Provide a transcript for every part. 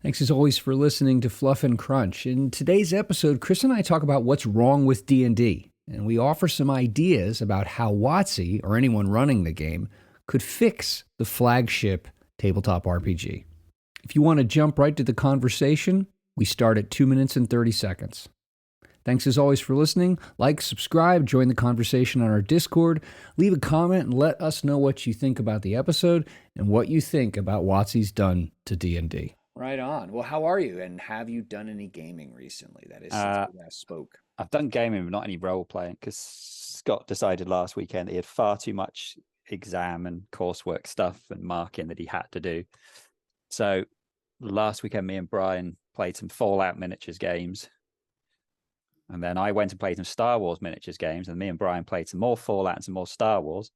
Thanks as always for listening to Fluff and Crunch. In today's episode, Chris and I talk about what's wrong with D&D, and we offer some ideas about how WOTC, or anyone running the game, could fix the flagship tabletop RPG. If you want to jump right to the conversation, we start at 2 minutes and 30 seconds. Thanks as always for listening. Like, subscribe, join the conversation on our Discord, leave a comment, and let us know what you think about the episode and what you think about WOTC's done to D&D. Right on. Well, how are you? And have you done any gaming recently? That is since Uh, we last spoke. I've done gaming, but not any role playing, because Scott decided last weekend he had far too much exam and coursework stuff and marking that he had to do. So last weekend, me and Brian played some Fallout miniatures games. And then I went and played some Star Wars miniatures games, and me and Brian played some more Fallout and some more Star Wars.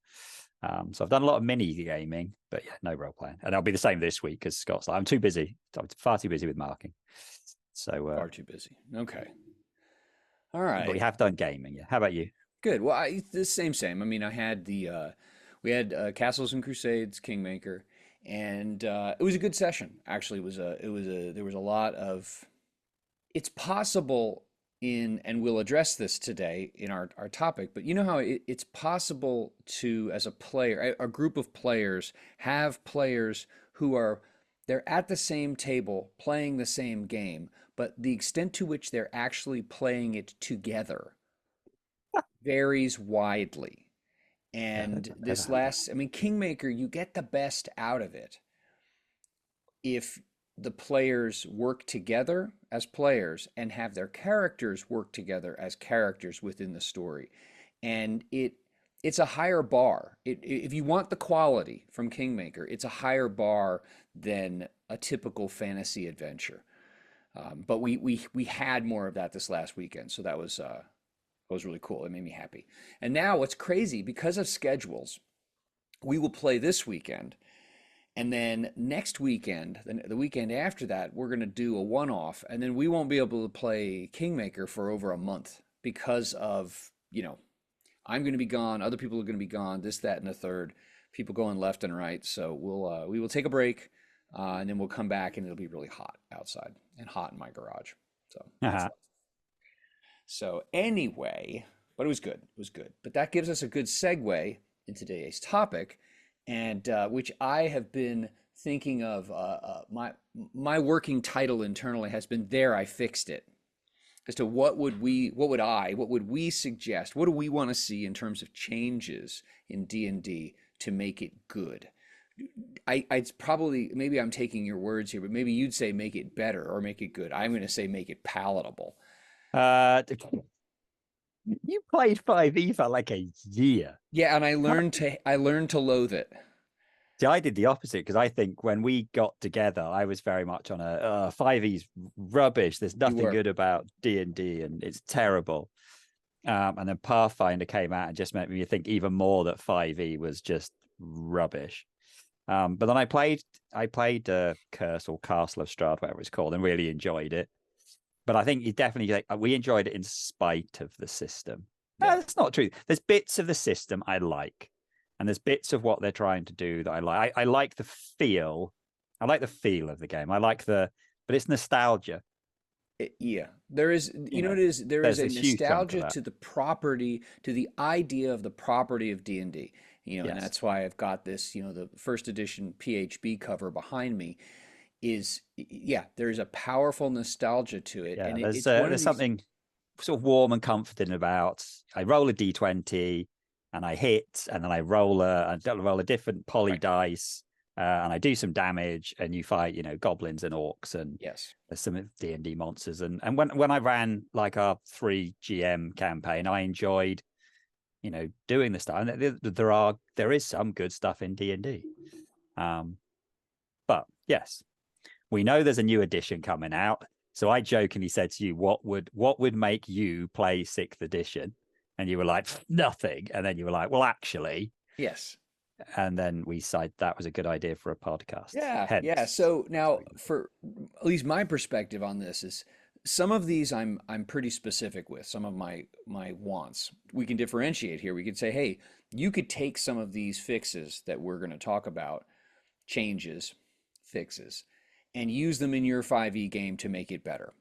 So I've done a lot of mini gaming, but yeah, no role playing. And I'll be the same this week because Scott's like, I'm too busy. I'm far too busy with marking. So Far too busy. Okay. All right. but we have done gaming. Yeah. How about you? Good. Well, the same. I mean, I had we had Castles and Crusades, Kingmaker, and it was a good session. Actually, there was a lot of. It's possible and we'll address this today in our topic, but you know how it's possible to, as a player, a group of players, have players who they're at the same table playing the same game, but the extent to which they're actually playing it together varies widely. And I mean, Kingmaker, you get the best out of it if the players work together as players and have their characters work together as characters within the story. And it's a higher bar. If you want the quality from Kingmaker, it's a higher bar than a typical fantasy adventure. But we had more of that this last weekend, so that was really cool. It made me happy. And now what's crazy, because of schedules, we will play this weekend. And then next weekend, the weekend after that, we're going to do a one-off, and then we won't be able to play Kingmaker for over a month because of, I'm going to be gone, other people are going to be gone, this, that, and the third, people going left and right. So we will take a break, and then we'll come back, and it'll be really hot outside and hot in my garage. So Uh-huh. so anyway, but it was good. It was good. But that gives us a good segue into today's topic, and which I have been thinking of. My working title internally has been "There, I fixed it." As to what would we suggest? What do we want to see in terms of changes in D&D to make it good? I'd probably, maybe I'm taking your words here, but maybe you'd say make it better or make it good. I'm going to say make it palatable. Uh, you played 5e for like a year. Yeah, and I learned to loathe it. See, I did the opposite, because I think when we got together, I was very much on a 5e's rubbish. There's nothing good about D&D, and it's terrible. And then Pathfinder came out and just made me think even more that 5e was just rubbish. But then I played Curse or Castle of Strahd, whatever it's called, and really enjoyed it. But I think we enjoyed it in spite of the system. Yeah. That's not true. There's bits of the system I like, and there's bits of what they're trying to do that I like. I like the feel. I like the feel of the game. But it's nostalgia. Yeah, there is, it is, there is a nostalgia to the property, to the idea of the property of D&D, Yes. And that's why I've got this, the first edition PHB cover behind me there's a powerful nostalgia to it. Yeah, And there's something sort of warm and comforting about. I roll a d20 and I hit, and then I roll a different poly dice, and I do some damage, and you fight, goblins and orcs, and yes, there's some D&D monsters. And when I ran like our 3 GM campaign, I enjoyed, doing the stuff. And there is some good stuff in D&D. But yes, we know there's a new edition coming out. So I jokingly said to you, what would make you play 6th edition? And you were like, nothing. And then you were like, well, actually. yes. And then we decided that was a good idea for a podcast. Yeah. So now, for at least my perspective on this is, some of these I'm pretty specific with. Some of my wants. We can differentiate here. We could say, hey, you could take some of these fixes that we're going to talk about, changes, fixes, and use them in your 5e game to make it better,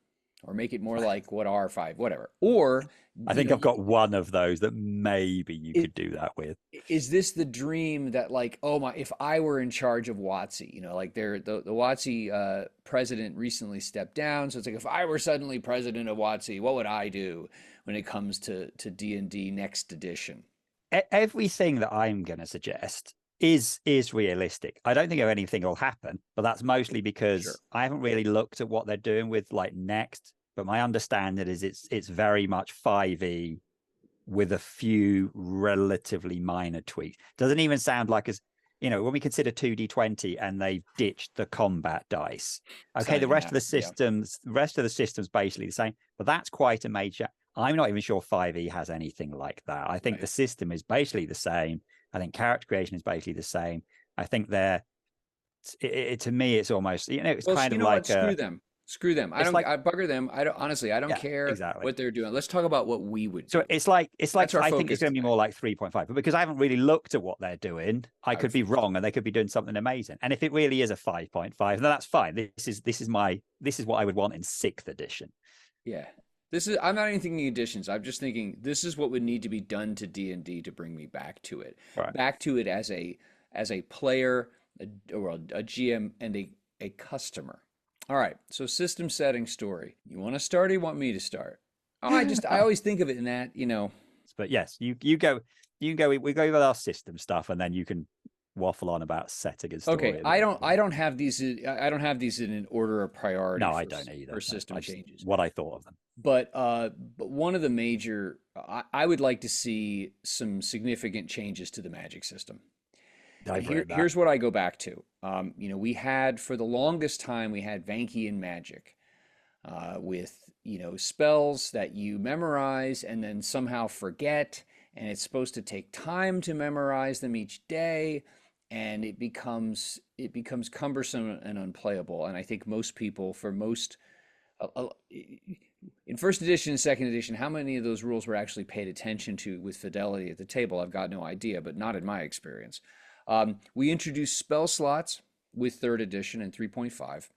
or make it more like what our 5, whatever. Or I think I've got one of those that maybe you could do that with. Is this the dream that, like, oh my, if I were in charge of WOTC, like the WOTC president recently stepped down, so it's like, if I were suddenly president of WOTC, what would I do when it comes to D&D next edition? Everything that I'm going to suggest is realistic. I don't think anything will happen, but that's mostly because I haven't really looked at what they're doing with like next. But my understanding is it's very much 5e with a few relatively minor tweaks. Doesn't even sound like as when we consider 2d20 and they've ditched the combat dice. Okay, the rest of the systems, basically the same, but that's quite a major. I'm not even sure 5e has anything like that. I think the system is basically the same. I think character creation is basically the same. I think to me, it's almost, it's kind of like Screw them. I bugger them. I don't care what they're doing. Let's talk about what we would do. So it's like I think it's going to be more like 3.5, but because I haven't really looked at what they're doing, I could be wrong, and they could be doing something amazing. And if it really is a 5.5, then that's fine. This is what I would want in 6th edition. Yeah. I'm not even thinking additions. I'm just thinking this is what would need to be done to D&D to bring me back to it. Right. Back to it as a player, or a GM, and a customer. All right. So system setting story. You want to start, or you want me to start? Oh, I always think of it in that, But yes, you go. We go with our system stuff, and then you can waffle on about setting and story. Okay, I don't have these in an order of priority. No, I don't either. For system changes. What I thought of them. But one of the major, I would like to see some significant changes to the magic system. Here's what I go back to. We had, for the longest time, we had Vankian magic with, spells that you memorize and then somehow forget, and it's supposed to take time to memorize them each day, and it becomes cumbersome and unplayable. And I think most people, in 1st edition and 2nd edition, how many of those rules were actually paid attention to with fidelity at the table? I've got no idea, but not in my experience. We introduced spell slots with 3rd edition and 3.5,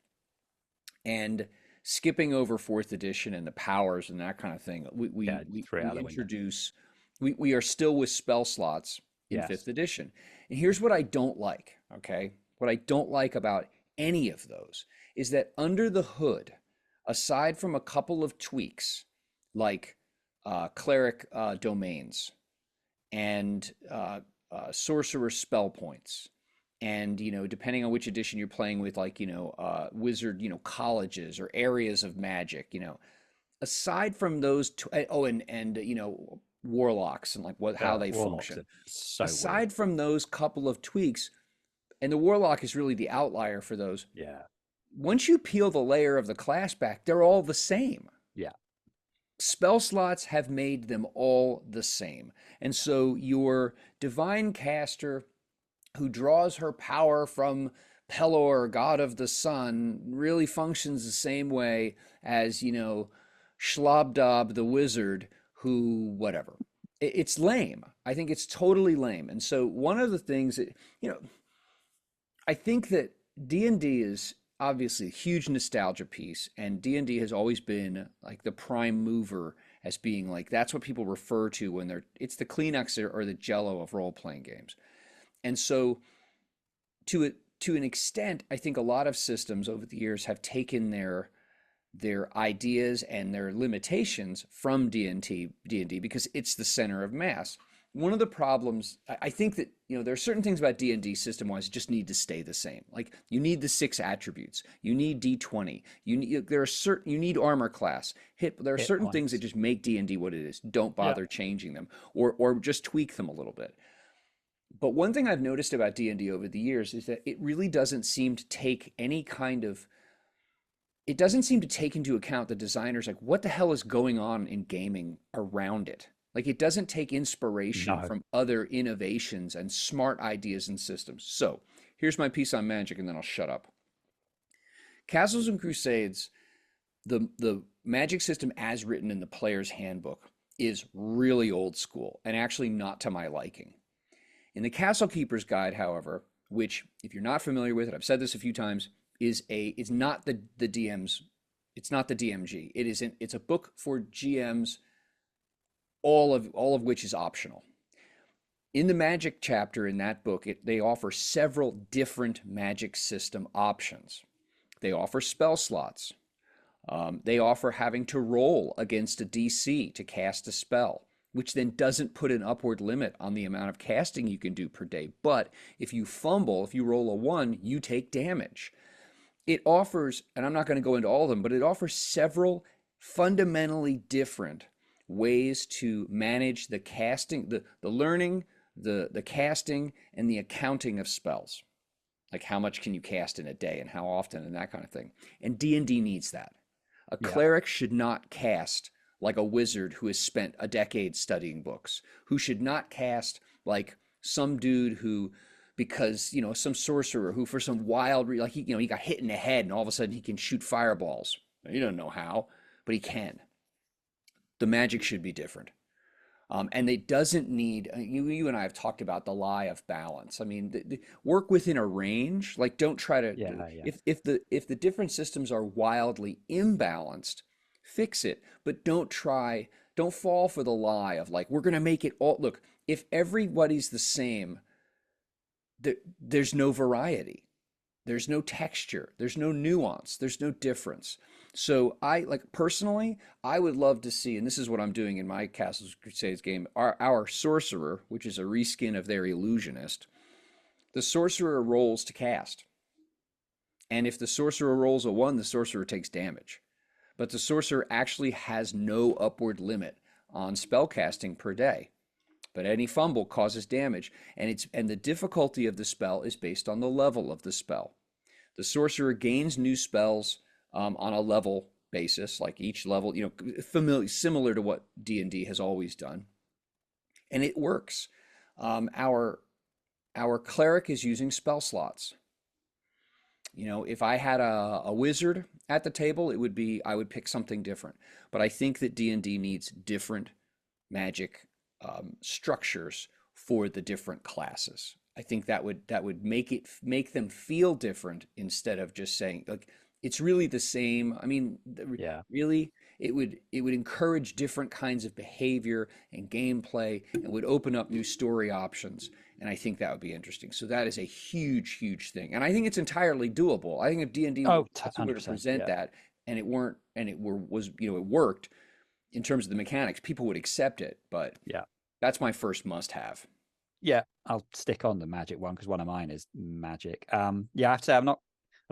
and skipping over 4th edition and the powers and that kind of thing. We introduce. We are still with spell slots in 5th edition, and here's what I don't like. Okay, what I don't like about any of those is that under the hood, aside from a couple of tweaks like cleric domains and sorcerer spell points, and depending on which edition you're playing with, like wizard colleges or areas of magic, aside from those and warlocks and like how they function, aside from those couple of tweaks, and the warlock is really the outlier for those. Once you peel the layer of the class back, they're all the same. Spell slots have made them all the same. And so your divine caster who draws her power from Pelor, god of the sun, really functions the same way as, Schlobdob the wizard, who, whatever. It's lame. I think it's totally lame. And so one of the things that, I think that D&D is obviously a huge nostalgia piece, and D&D has always been like the prime mover, as being like, that's what people refer to when it's the Kleenex or the Jell-O of role-playing games. And so to an extent, I think a lot of systems over the years have taken their ideas and their limitations from D&D because it's the center of mass. One of the problems, I think that, there are certain things about D&D system-wise that just need to stay the same. Like, you need the 6 attributes. You need D20. You need armor class. There are certain things that just make D&D what it is. Don't bother changing them, or just tweak them a little bit. But one thing I've noticed about D&D over the years is that it really doesn't seem to take it doesn't seem to take into account the designers, like, what the hell is going on in gaming around it. Like, it doesn't take inspiration from other innovations and smart ideas and systems. So here's my piece on magic, and then I'll shut up. Castles and Crusades, the magic system as written in the player's handbook, is really old school and actually not to my liking. In the Castle Keeper's Guide, however, which, if you're not familiar with it, I've said this a few times, is not the DM's. It's not the DMG. It's a book for GMs, all of which is optional. In the Magic chapter in that book, they offer several different Magic system options. They offer spell slots. They offer having to roll against a DC to cast a spell, which then doesn't put an upward limit on the amount of casting you can do per day. But if you fumble, if you roll a 1, you take damage. It offers, and I'm not going to go into all of them, but it offers several fundamentally different ways to manage the casting, the learning, the casting, and the accounting of spells. Like how much can you cast in a day and how often and that kind of thing. And D&D needs that. A cleric should not cast like a wizard who has spent a decade studying books, who should not cast like some dude who, because, you know, some sorcerer who for some wild, like he got hit in the head and all of a sudden he can shoot fireballs. You don't know how, but he can. The magic should be different. And it doesn't need, you and I have talked about the lie of balance. I mean, work within a range. Like, don't try to, if the different systems are wildly imbalanced, fix it. But don't fall for the lie of like, we're going to make it all, look, if everybody's the same, there's no variety. There's no texture. There's no nuance. There's no difference. So personally, I would love to see, and this is what I'm doing in my Castles Crusades game, our sorcerer, which is a reskin of their illusionist, the sorcerer rolls to cast. And if the sorcerer rolls a 1, the sorcerer takes damage. But the sorcerer actually has no upward limit on spell casting per day. But any fumble causes damage, and the difficulty of the spell is based on the level of the spell. The sorcerer gains new spells on a level basis, like each level, similar to what D&D has always done, and it works. Our cleric is using spell slots. You know, if I had a wizard at the table, I would pick something different. But I think that D&D needs different magic structures for the different classes. I think that would make them feel different instead of just saying like it's really the same. I mean, really, it would encourage different kinds of behavior and gameplay, and would open up new story options. And I think that would be interesting. So that is a huge, huge thing, and I think it's entirely doable. I think if D&D were to present that, and it worked in terms of the mechanics, people would accept it. But that's my first must-have. Yeah, I'll stick on the magic one because one of mine is magic. I have to say I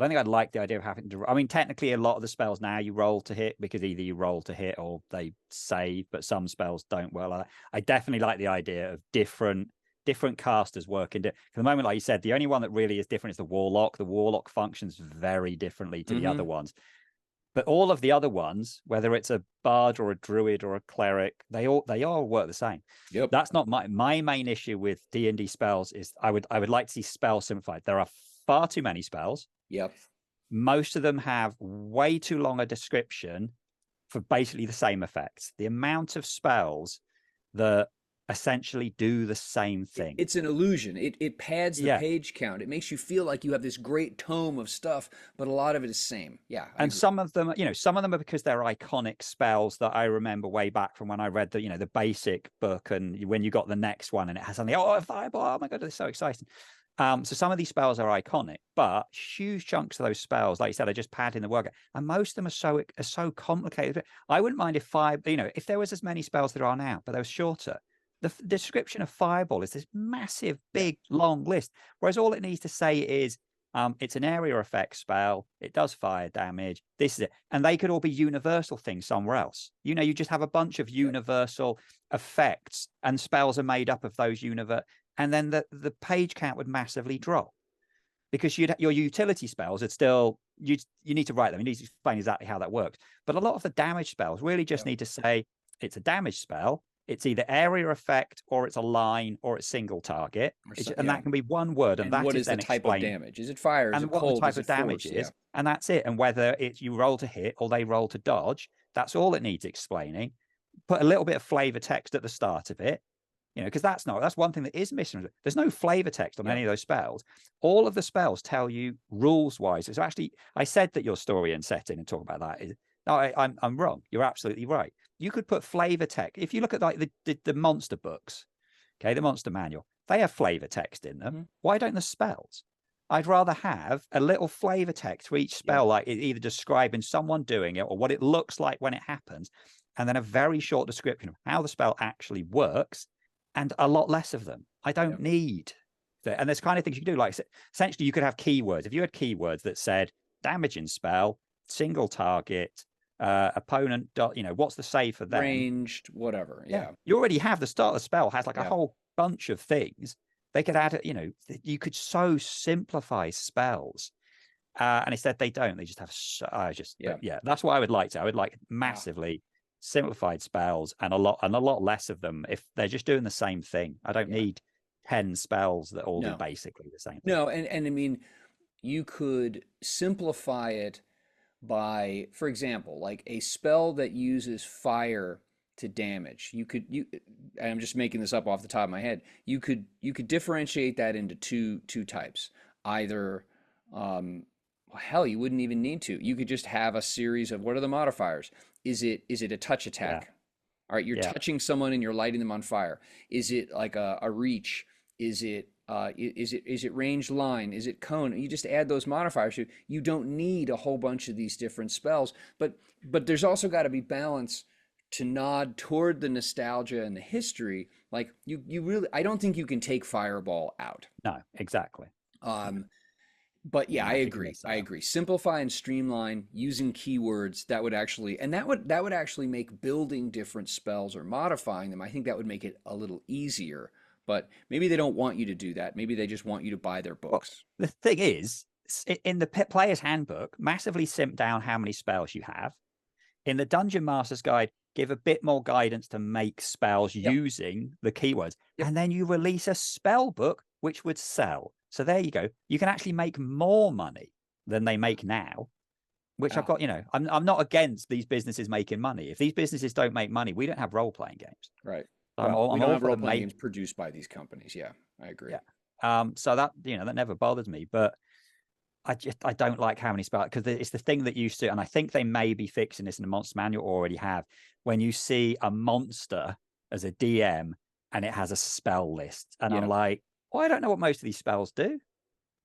don't think I'd like the idea of having to. I mean, technically, a lot of the spells now you roll to hit because either you roll to hit or they save, but some spells don't work like that. I definitely like the idea of different casters working. For the moment, like you said, the only one that really is different is the warlock. The warlock functions very differently to the other ones. But all of the other ones, whether it's a bard or a druid or a cleric, they all work the same. Yep. That's not my main issue with D&D spells. Is I would like to see spells simplified. There are far too many spells. Yep. Most of them have way too long a description for basically the same effects. The amount of spells that essentially do the same thing. It's an illusion. It pads the page count. It makes you feel like you have this great tome of stuff, but a lot of it is same. Yeah. And some of them, some of them are because they're iconic spells that I remember way back from when I read the basic book, and when you got the next one and it has something, a fireball, oh my God, it's so exciting. So some of these spells are iconic, but huge chunks of those spells, like you said, are just padding the work. And most of them are so complicated. I wouldn't mind if there was as many spells there are now, but they were shorter. The description of fireball is this massive, big, long list, whereas all it needs to say is it's an area effect spell. It does fire damage. This is it. And they could all be universal things somewhere else. You just have a bunch of universal effects, and spells are made up of those and then the page count would massively drop, because your utility spells, it's still, you need to write them. You need to explain exactly how that works. But a lot of the damage spells really just need to say it's a damage spell. It's either area effect, or it's a line, or it's single target, and that can be one word. And that what is then the type explained. of damage? Is it fire? Is and it what cold? the type is of it damage force? is, and that's it. And whether it's you roll to hit or they roll to dodge, that's all it needs explaining. Put a little bit of flavor text at the start of it. because that's one thing that is missing. There's no flavor text on any of those spells. All of the spells tell you rules wise. So actually, I said that your story and setting and talk about that is, no, I'm wrong. You're absolutely right. You could put flavor text. If you look at like the monster books, okay, the monster manual, they have flavor text in them. Why don't the spells? I'd rather have a little flavor text for each spell, like either describing someone doing it or what it looks like when it happens, and then a very short description of how the spell actually works, and a lot less of them. I don't need that. And there's kind of things you can do. Like essentially, you could have keywords. If you had keywords that said damaging spell, single target, opponent, what's the save for them? Ranged, whatever. Yeah. You already have the start of the spell has like a whole bunch of things. They could add, you could so simplify spells. And instead they don't. They just have, that's what I would like to. I would like massively simplified spells and a lot less of them if they're just doing the same thing. I don't need 10 spells that all do basically the same thing. No, and I mean, you could simplify it by, for example, like a spell that uses fire to damage. I'm just making this up off the top of my head. You could differentiate that into two types. Either hell, you wouldn't even need to. You could just have a series of, what are the modifiers? Is it a touch attack? All right, you're touching someone and you're lighting them on fire. Is it like a reach? Is it range line? Is it cone? You just add those modifiers. You don't need a whole bunch of these different spells, but there's also got to be balance to nod toward the nostalgia and the history. Like you really, I don't think you can take Fireball out. No, exactly. But yeah, I agree. Simplify and streamline using keywords. That would actually make building different spells or modifying them. I think that would make it a little easier. But maybe they don't want you to do that. Maybe they just want you to buy their books. Well, the thing is, in the player's handbook, massively simp down how many spells you have. In the Dungeon Master's Guide, give a bit more guidance to make spells using the keywords. And then you release a spell book, which would sell. So there you go. You can actually make more money than they make now, which I've got, I'm not against these businesses making money. If these businesses don't make money, we don't have role-playing games. Right. We don't have role-playing games produced by these companies. Yeah, I agree. Yeah. So that, that never bothers me, but I don't like how many spells, because it's the thing that used to, and I think they may be fixing this in the monster manual already have, when you see a monster as a DM and it has a spell list. And I'm like, well, I don't know what most of these spells do.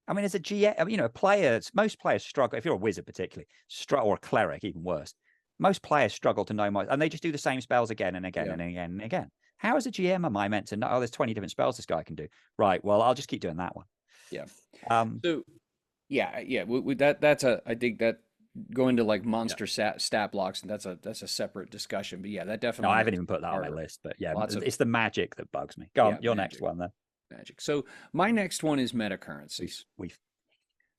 I mean, as a GM, most players struggle, if you're a wizard particularly, or a cleric, even worse, most players struggle to know most, and they just do the same spells again and again and again and again. How as a GM am I meant to know, there's 20 different spells this guy can do? Right, well, I'll just keep doing that one. Yeah. That's I think that go into like monster stat blocks, and that's a separate discussion. But yeah, that definitely. No, I haven't even put that on my list, but yeah, it's the magic that bugs me. Go on, your next one then. Magic. So my next one is metacurrencies.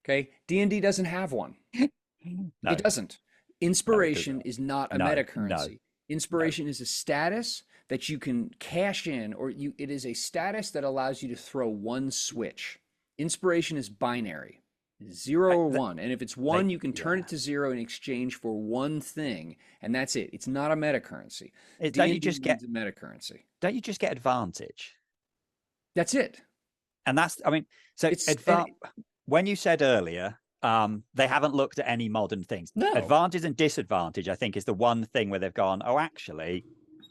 Okay, DnD doesn't have one. No. It doesn't. Inspiration is not a metacurrency. Inspiration is a status that you can cash in, or it is a status that allows you to throw one switch. Inspiration is binary, 0 or 1, and if it's 1, you can turn it to 0 in exchange for one thing, and that's it. It's not a metacurrency. Don't you just get a metacurrency? Don't you just get advantage? That's it. And that's, I mean, so when you said earlier, they haven't looked at any modern things. No. Advantage and disadvantage, I think, is the one thing where they've gone, oh, actually,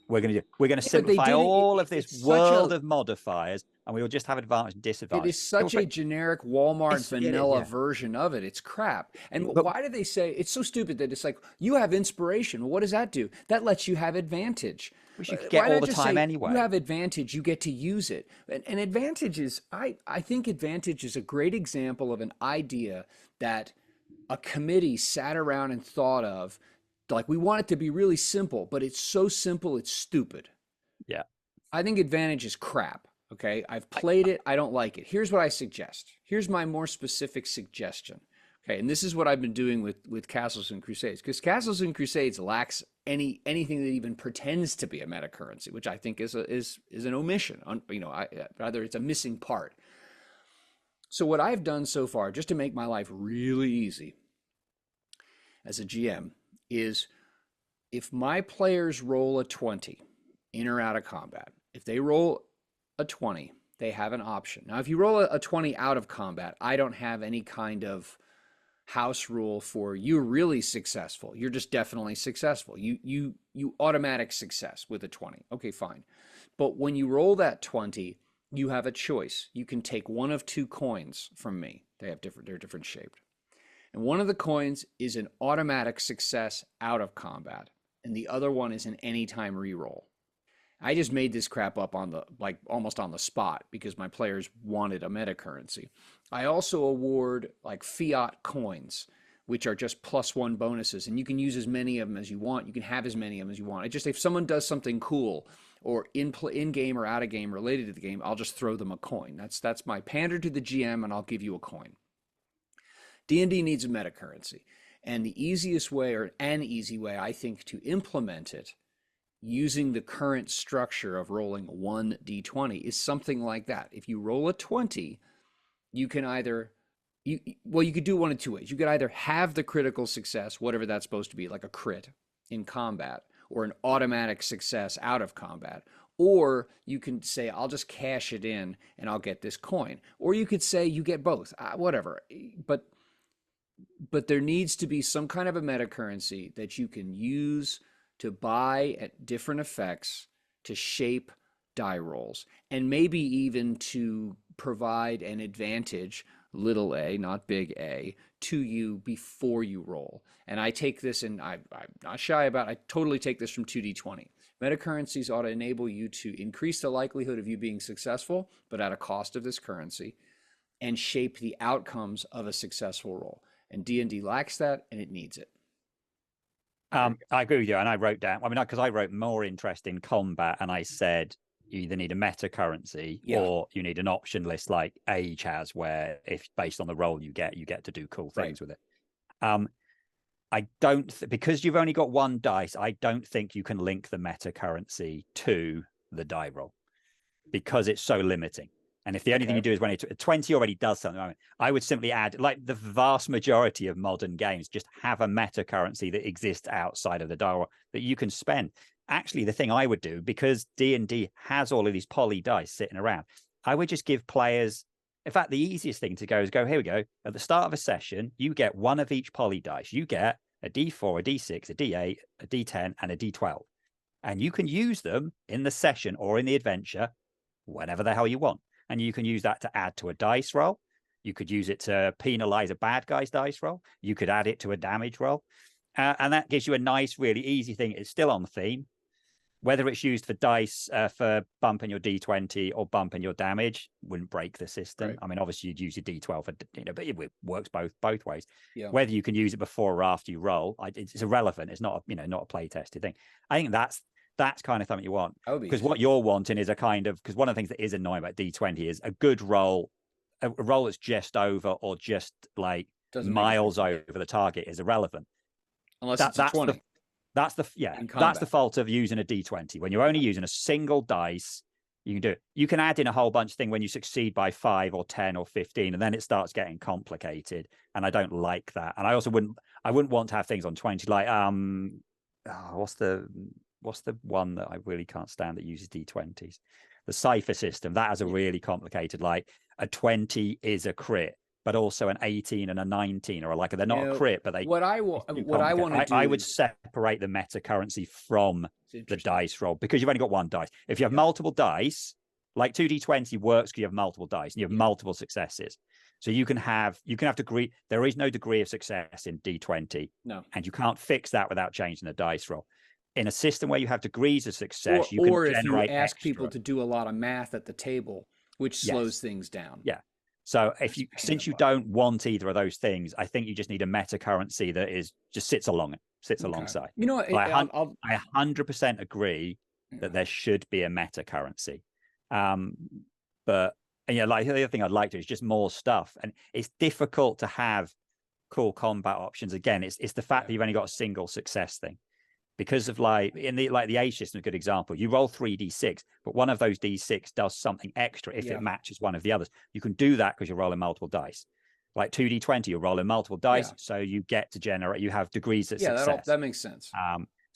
we're going to simplify all of this world of modifiers, and we will just have advantage and disadvantage. It is such a generic Walmart vanilla version of it. It's crap. And why do they say it's so stupid that it's like, you have inspiration? Well, what does that do? That lets you have advantage. Which you could get all the time anyway. You have advantage, you get to use it. And advantage is, I think advantage is a great example of an idea that a committee sat around and thought of. Like, we want it to be really simple, but it's so simple, it's stupid. Yeah. I think advantage is crap. Okay. I've played it. I don't like it. Here's what I suggest. Here's my more specific suggestion. Okay. And this is what I've been doing with Castles and Crusades, because Castles and Crusades lacks anything that even pretends to be a metacurrency, which I think is an omission. Rather, it's a missing part. So what I've done so far, just to make my life really easy as a GM, is if my players roll a 20 in or out of combat, if they roll a 20, they have an option. Now, if you roll a 20 out of combat, I don't have any kind of house rule for you're really successful. You're just definitely successful. You automatic success with a 20. Okay, fine. But when you roll that 20, you have a choice. You can take one of two coins from me. They're different shaped. And one of the coins is an automatic success out of combat, and the other one is an anytime reroll. I just made this crap up on the almost on the spot because my players wanted a metacurrency. I also award like fiat coins, which are just +1 bonuses, and you can use as many of them as you want. You can have as many of them as you want. I just, if someone does something cool or in game or out of game related to the game, I'll just throw them a coin. That's my pander to the GM, and I'll give you a coin. D&D needs a metacurrency, and the easiest way, or an easy way, I think, to implement it using the current structure of rolling 1 d20 is something like that. If you roll a 20, you can either, you could do one of two ways. You could either have the critical success, whatever that's supposed to be, like a crit in combat, or an automatic success out of combat. Or you can say, I'll just cash it in and I'll get this coin. Or you could say you get both, whatever. But there needs to be some kind of a metacurrency that you can use to buy at different effects to shape die rolls, and maybe even to provide an advantage, little a, not big A, to you before you roll. And I take this, and I'm not shy about it, I totally take this from 2d20. Metacurrencies ought to enable you to increase the likelihood of you being successful, but at a cost of this currency, and shape the outcomes of a successful roll. And D&D lacks that, and it needs it. I agree with you, and I wrote down, I mean, because I wrote more interest in combat, and I said you either need a meta currency or you need an option list like Age has, where if based on the role you get to do cool things with it. I don't, because you've only got one dice, I don't think you can link the meta currency to the die roll because it's so limiting. And if the only thing you do is when 20 already does something, I would simply add, like the vast majority of modern games, just have a meta currency that exists outside of the die roll that you can spend. Actually, the thing I would do, because D&D has all of these poly dice sitting around, I would just give players, in fact, the easiest thing to go is here we go. At the start of a session, you get one of each poly dice. You get a D4, a D6, a D8, a D10, and a D12. And you can use them in the session or in the adventure, whenever the hell you want. And you can use that to add to a dice roll. You could use it to penalize a bad guy's dice roll. You could add it to a damage roll. And that gives you a nice, really easy thing. It's still on theme. Whether it's used for dice, for bumping your D20 or bumping your damage, wouldn't break the system. Right. I mean, obviously you'd use your D12, for, but it works both ways. Yeah. Whether you can use it before or after you roll, it's irrelevant. It's not, not a play tested thing. I think that's kind of something you want, because what you're wanting is a kind of, because one of the things that is annoying about D20 is a good roll, a roll that's just over or just like miles over the target is irrelevant. Unless it's a 20. That's the fault of using a D20. When you're only using a single dice, you can do it. You can add in a whole bunch of things when you succeed by 5 or 10 or 15, and then it starts getting complicated. And I don't like that. And I also wouldn't want to have things on 20 like what's the one that I really can't stand that uses D20s? The cipher system. That has a really complicated, like a 20 is a crit, but also an 18 and a 19 are like, they're not a crit, but they. What I want to do, I would separate the meta currency from the dice roll, because you've only got one dice. If you have multiple dice, like 2d20 works because you have multiple dice and you have multiple successes. So you can have degree. There is no degree of success in D20. No, and you can't fix that without changing the dice roll. In a system where you have degrees of success, you can generate if you ask extra. people to do a lot of math at the table, which slows things down. Yeah. So since you don't want either of those things, I think you just need a meta currency that is just sits alongside. You know, I 100% agree that there should be a meta currency. But like the other thing I'd like to is just more stuff, and it's difficult to have cool combat options. Again, it's the fact that you've only got a single success thing. Because of the age system, a good example, you roll 3d6, but one of those d6 does something extra if it matches one of the others. You can do that because you're rolling multiple dice. Like 2d20, you're rolling multiple dice, so you get to generate. You have degrees of success. That makes sense.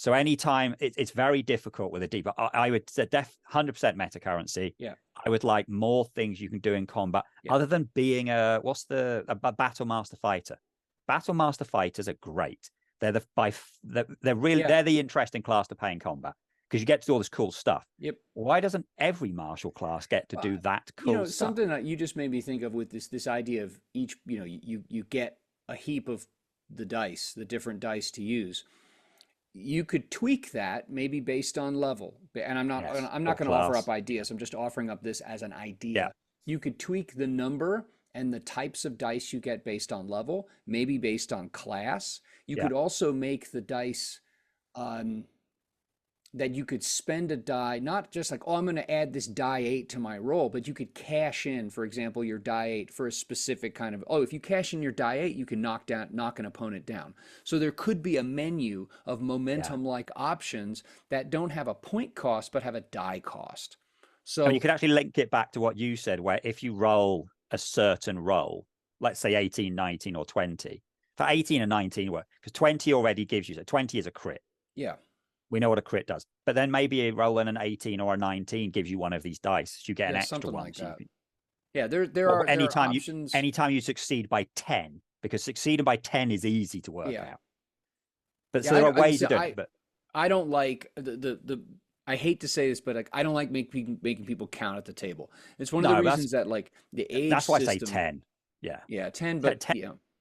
So anytime it's very difficult with a D, but I would say 100% metacurrency. Yeah. I would like more things you can do in combat other than being a battle master fighter. Battle master fighters are great. They're they're the interesting class to play in combat because you get to do all this cool stuff. Yep. Why doesn't every martial class get to do that cool stuff? Something that you just made me think of with this idea of each, you get a heap of the dice, the different dice to use. You could tweak that maybe based on level. And I'm not going to offer up ideas. I'm just offering up this as an idea. Yeah. You could tweak the number and the types of dice you get based on level, maybe based on class. You could also make the dice that you could spend a die, not just like, oh, I'm going to add this die 8 to my roll, but you could cash in, for example, your die 8 for a specific kind of, if you cash in your die 8, you can knock an opponent down. So there could be a menu of momentum-like options that don't have a point cost, but have a die cost. So you could actually link it back to what you said, where if you roll a certain roll, let's say 18, 19, or 20, for 18 and 19 work, because 20 already gives you, so 20 is a crit. Yeah. We know what a crit does. But then maybe a roll in an 18 or a 19 gives you one of these dice. So you get an extra something one. like that. Yeah, there are options. Anytime you succeed by 10, because succeeding by 10 is easy to work out. But so there are ways to do it. But I don't like I hate to say this, but like I don't like making people count at the table. It's one of the reasons that like the age. That's why I say 10. Yeah. Yeah, 10. But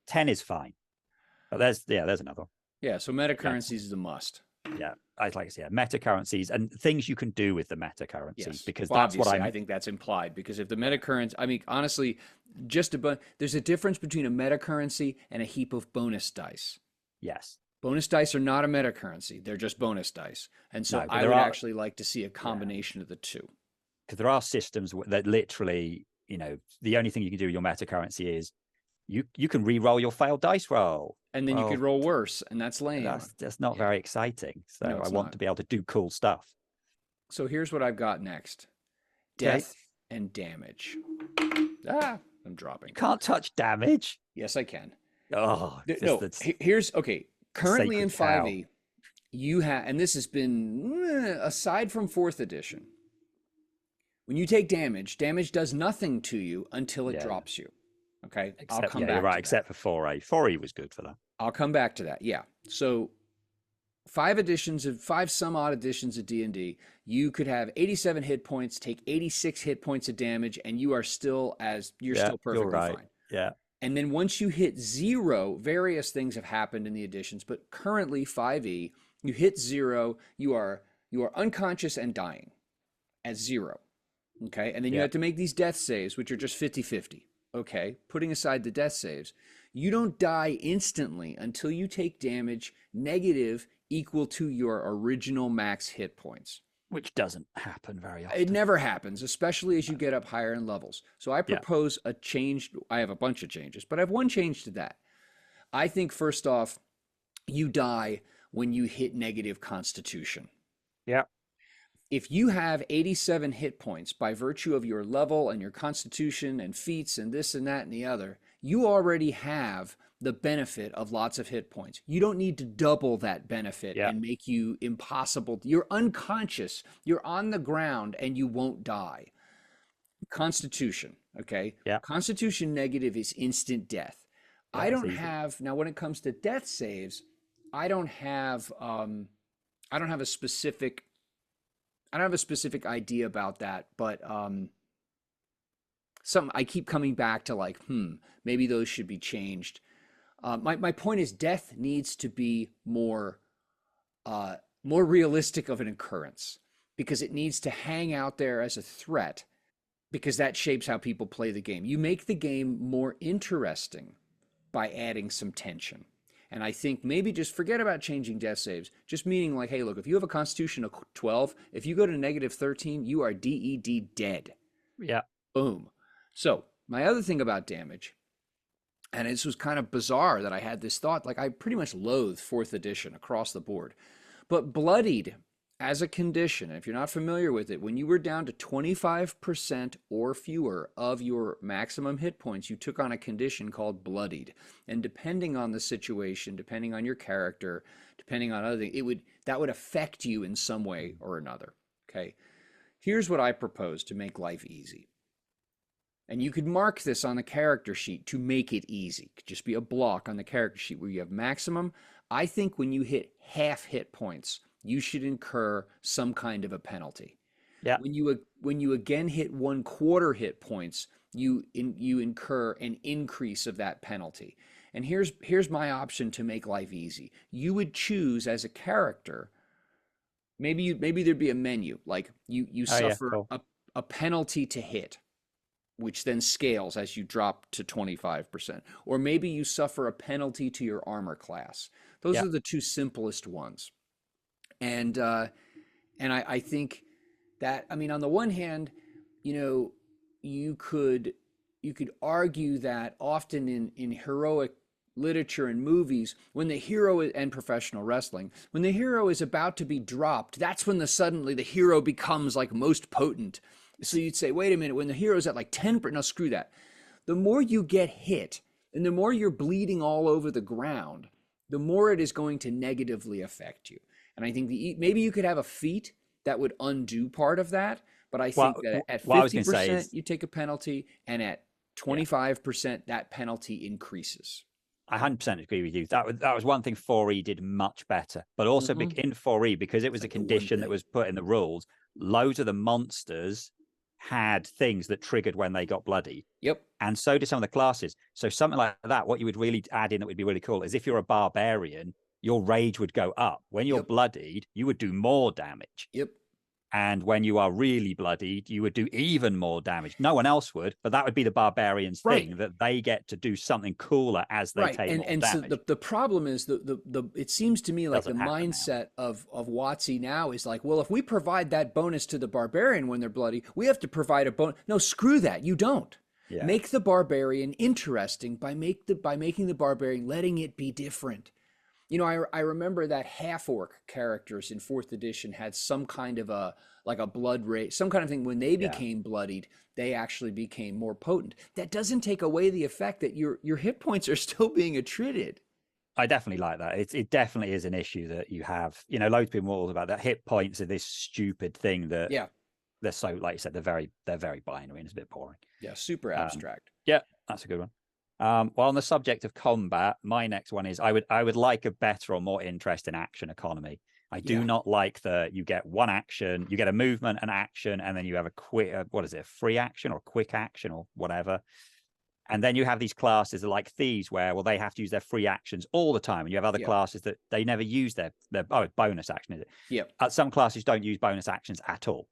10 is fine. But there's another. Yeah. So metacurrencies is a must. Yeah, I'd like to say metacurrencies and things you can do with the metacurrencies, because that's what I think that's implied. Because if the metacurrency, I mean, honestly, there's a difference between a metacurrency and a heap of bonus dice. Yes. Bonus dice are not a metacurrency; they're just bonus dice. And so I would actually like to see a combination of the two. Because there are systems that literally, the only thing you can do with your metacurrency is you can re-roll your failed dice roll. And then you could roll worse, and that's lame. That's not very exciting. So I want to be able to do cool stuff. So here's what I've got next. Death and damage. I'm dropping. You can't touch damage. Yes, I can. Oh, here's currently in 5e, you have, and this has been aside from 4th edition. When you take damage does nothing to you until it drops you. Okay, I'll come back. You're right, except for 4e. 4e was good for that. I'll come back to that. Yeah. So 5 some odd editions of D&D, you could have 87 hit points, take 86 hit points of damage, and you are still still perfectly fine. Yeah. And then once you hit 0, various things have happened in the editions, but currently 5e, you hit 0, you are unconscious and dying at 0. Okay, and then you have to make these death saves, which are just 50-50. Okay, putting aside the death saves, you don't die instantly until you take damage negative equal to your original max hit points. Which doesn't happen very often. It never happens, especially as you get up higher in levels. So I propose a change. I have a bunch of changes, but I have one change to that. I think first off, you die when you hit negative constitution. Yeah. If you have 87 hit points by virtue of your level and your constitution and feats and this and that and the other, you already have the benefit of lots of hit points. You don't need to double that benefit and make you impossible. You're unconscious. You're on the ground and you won't die. Constitution, okay? Yeah. Constitution negative is instant death. Yeah, I don't have, now when it comes to death saves, I don't have a specific idea about that, but I keep coming back to like, maybe those should be changed. My point is death needs to be more realistic of an occurrence, because it needs to hang out there as a threat, because that shapes how people play the game. You make the game more interesting by adding some tension. And I think maybe just forget about changing death saves, just meaning like, hey, look, if you have a constitution of 12, if you go to negative 13, you are DED dead. Yeah. Boom. So my other thing about damage, and this was kind of bizarre that I had this thought, like I pretty much loathe 4th edition across the board, but bloodied as a condition, if you're not familiar with it, when you were down to 25% or fewer of your maximum hit points, you took on a condition called bloodied. And depending on the situation, depending on your character, depending on other things, that would affect you in some way or another. Okay. Here's what I propose to make life easy. And you could mark this on the character sheet to make it easy. It could just be a block on the character sheet where you have maximum. I think when you hit half hit points, you should incur some kind of a penalty. Yeah. When you again hit 1/4 hit points, you incur an increase of that penalty. And here's my option to make life easy. You would choose as a character, maybe there'd be a menu, like you suffer a penalty to hit, which then scales as you drop to 25%. Or maybe you suffer a penalty to your armor class. Those are the two simplest ones. And I think that, I mean, on the one hand, you could argue that often in heroic literature and movies, when the hero and professional wrestling, when the hero is about to be dropped, that's when suddenly the hero becomes like most potent. So you'd say, wait a minute, when the hero's at like 10%, no, screw that. The more you get hit and the more you're bleeding all over the ground, the more it is going to negatively affect you. And I think maybe you could have a feat that would undo part of that. But I think that at 50%, you take a penalty, and at 25%, that penalty increases. I 100% agree with you. That was one thing 4E did much better. But also in 4E, because it was a condition that was put in the rules, loads of the monsters had things that triggered when they got bloody. Yep. And so did some of the classes. So something like that, what you would really add in that would be really cool is if you're a barbarian, your rage would go up. When you're bloodied, you would do more damage. Yep. And when you are really bloodied, you would do even more damage. No one else would, but that would be the barbarians' thing, that they get to do something cooler as they take more damage. So the problem is it seems to me like the mindset of WOTC now is like, well, if we provide that bonus to the barbarian when they're bloody, we have to provide a bonus. No, screw that. You don't. Yeah. Make the barbarian interesting by making the barbarian, letting it be different. I remember that half-orc characters in 4th edition had some kind of a blood rage, some kind of thing. When they became bloodied, they actually became more potent. That doesn't take away the effect that your hit points are still being attrited. I definitely like that. It definitely is an issue that you have. Loads of people all about that. Hit points are this stupid thing that they're so, like you said, they're very binary and it's a bit boring. Yeah, super abstract. Yeah, that's a good one. Well, on the subject of combat, my next one is I would like a better or more interesting action economy. I do not like you get one action, you get a movement, an action, and then you have a quick, a free action or quick action or whatever. And then you have these classes that are like thieves where, they have to use their free actions all the time. And you have other classes that they never use their bonus action, is it? Yep. Some classes don't use bonus actions at all.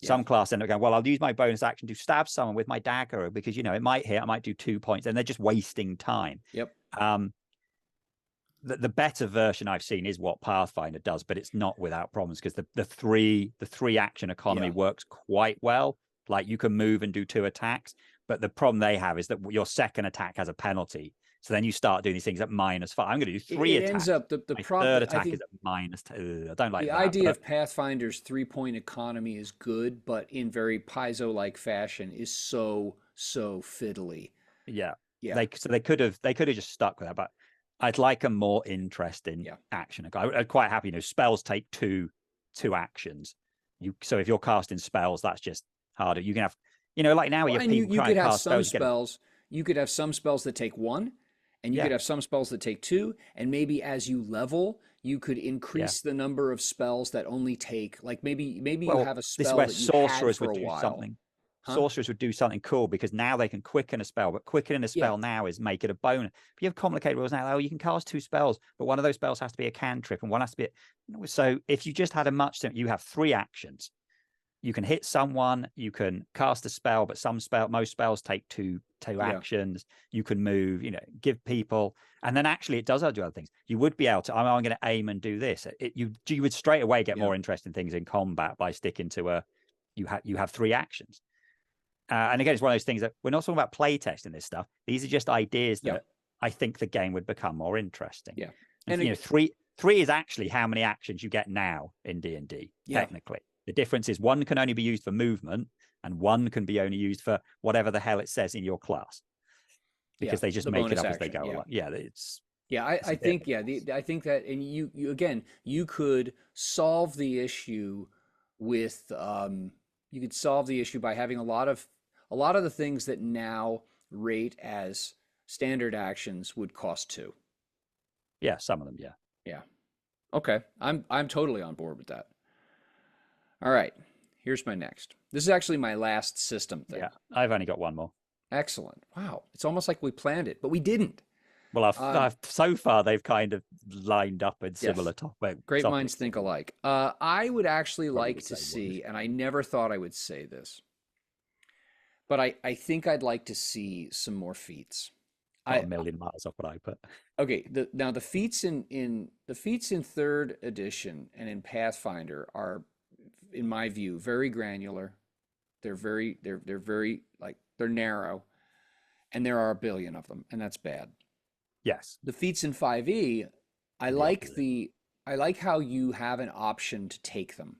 Some class end up going, I'll use my bonus action to stab someone with my dagger because, it might hit, I might do 2 points, and they're just wasting time. Yep. The better version I've seen is what Pathfinder does, but it's not without problems because the three action economy works quite well. Like you can move and do 2 attacks, but the problem they have is that your second attack has a penalty. So then you start doing these things at -5. I'm going to do 3 attacks. It ends up the problem. Third attack is at -2. I don't like that. The idea of Pathfinder's 3-point economy is good, but in very Paizo-like fashion is so fiddly. Yeah. They could have just stuck with that, but I'd like a more interesting action. I'm quite happy. Spells take two actions. So if you're casting spells, that's just harder. You can have, like now you could have some spells. You could have some spells that take 1. And you could have some spells that take 2, and maybe as you level, you could increase the number of spells that only take, like maybe you have a spell that you had for a while. Something. Sorcerers would do something cool because now they can quicken a spell, but quickening a spell now is make it a bonus. But you have complicated rules now. You can cast 2 spells, but one of those spells has to be a cantrip, and one has to be. So if you just had you have 3 actions. You can hit someone, you can cast a spell, but most spells take two actions. You can move, give people, and then actually it does do other things. You would be able to, I'm going to aim and do this. You would straight away get more interesting things in combat by sticking to you have 3 actions. And again, it's one of those things that we're not talking about play testing this stuff. These are just ideas that I think the game would become more interesting. Yeah. And 3 is actually how many actions you get now in D&D, technically. The difference is 1 can only be used for movement, and 1 can be only used for whatever the hell it says in your class. Because they just make it up as they go along. Yeah, it's... Yeah, I think I think that, and you again, you could solve the issue with you could solve the issue by having a lot of the things that now rate as standard actions would cost 2. Yeah, some of them, yeah. Yeah. Okay. I'm totally on board with that. All right. Here's my next. This is actually my last system thing. Yeah, I've only got one more. Excellent. Wow. It's almost like we planned it, but we didn't. Well, I've so far they've kind of lined up in similar topics. Great minds think alike. I would actually like to see, and I never thought I would say this, but I think I'd like to see some more feats. A million miles off what I put. Okay, now the feats in 3rd edition and in Pathfinder are, in my view, very granular. They're very like they're narrow, and there are a billion of them, and that's bad. Yes. The feats in 5e, I like how you have an option to take them,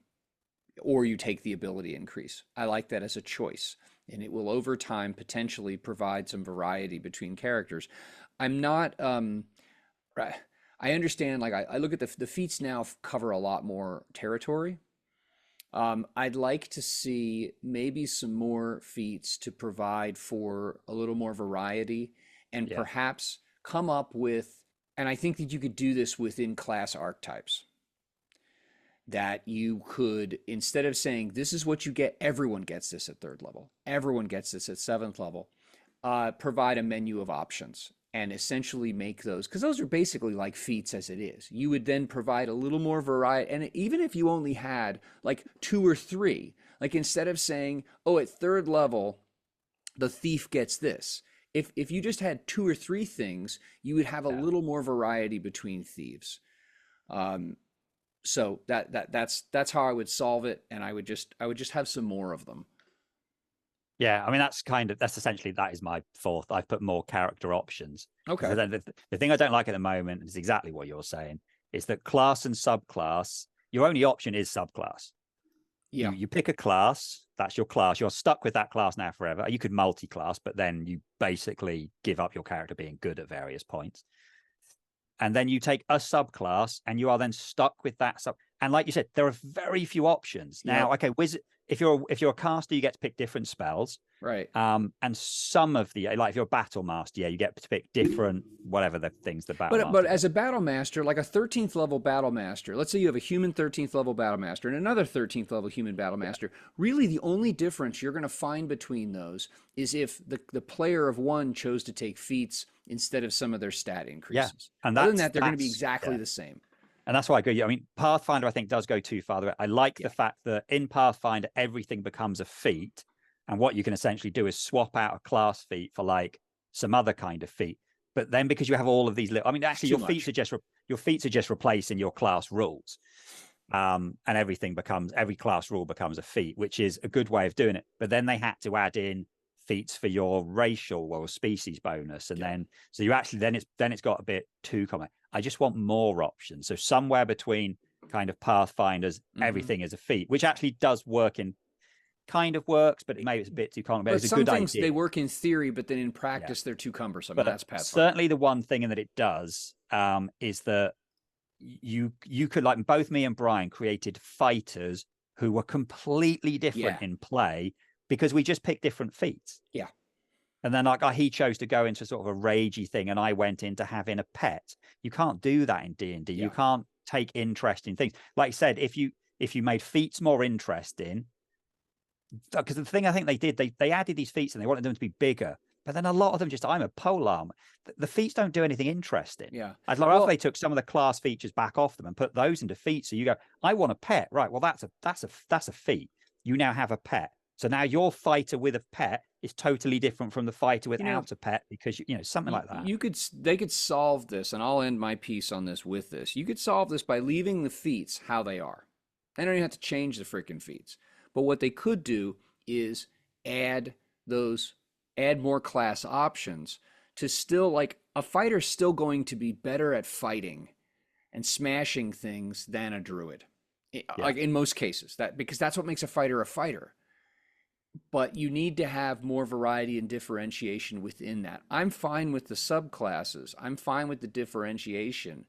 or you take the ability increase. I like that as a choice, and it will over time potentially provide some variety between characters. I'm not I understand, like I look at the feats now cover a lot more territory. I'd like to see maybe some more feats to provide for a little more variety, and perhaps come up with, and I think that you could do this within class archetypes, that you could, instead of saying this is what you get, everyone gets this at 3rd level, everyone gets this at 7th level, provide a menu of options and essentially make those, because those are basically like feats as it is. You would then provide a little more variety, and even if you only had like 2 or 3, like instead of saying, oh, at 3rd level the thief gets this, if you just had 2 or 3 things, you would have a little more variety between thieves. So that's how I would solve it, and I would just have some more of them. Yeah, I mean that's essentially that is my 4th. I've put more character options. Okay. So the thing I don't like at the moment is exactly what you're saying. Is that class and subclass, your only option is subclass. Yeah. You pick a class, that's your class. You're stuck with that class now forever. You could multi-class, but then you basically give up your character being good at various points. And then you take a subclass and you are then stuck with that sub. And like you said, there are very few options. Now, okay, wizard, if you're a caster, you get to pick different spells. Right. And some of the, like if you're a battle master, you get to pick different, whatever the things the battle master. But as a battle master, like a 13th level battle master, let's say you have a human 13th level battle master and another 13th level human battle master. Really, the only difference you're going to find between those is if the player of one chose to take feats instead of some of their stat increases. Yeah. And other than that, they're going to be exactly the same. And that's why I agree. I mean, Pathfinder, I think, does go too far. I like the fact that in Pathfinder, everything becomes a feat. And what you can essentially do is swap out a class feat for like some other kind of feat. But then because you have all of these little, I mean, actually your feats are just replacing your class rules. And every class rule becomes a feat, which is a good way of doing it. But then they had to add in feats for your racial or species bonus. And then, so you actually, then it's got a bit too common. I just want more options. So somewhere between kind of Pathfinders, everything is a feat, which actually does work kind of works, but maybe it's a bit too common. But it's a good idea. Some things they work in theory, but then in practice they're too cumbersome. But that's Pathfinder. Certainly the one thing that it does is that you could, like both me and Brian created fighters who were completely different in play because we just picked different feats. Yeah. And then like he chose to go into sort of a ragey thing and I went into having a pet. You can't do that in D&D. You can't take interest in things. Like you said, if you made feats more interesting, because the thing I think they did, they added these feats and they wanted them to be bigger. But then a lot of them just, I'm a polearm. The feats don't do anything interesting. Yeah. I'd rather they took some of the class features back off them and put those into feats. So you go, I want a pet. Right. Well, that's a feat. You now have a pet. So now your fighter with a pet is totally different from the fighter without a pet because, something like that. They could solve this, and I'll end my piece on this with this. You could solve this by leaving the feats how they are. They don't even have to change the freaking feats. But what they could do is add more class options to still, like, a fighter's still going to be better at fighting and smashing things than a druid. Yeah. Like in most cases, because that's what makes a fighter a fighter. But you need to have more variety and differentiation within that. I'm fine with the subclasses. I'm fine with the differentiation,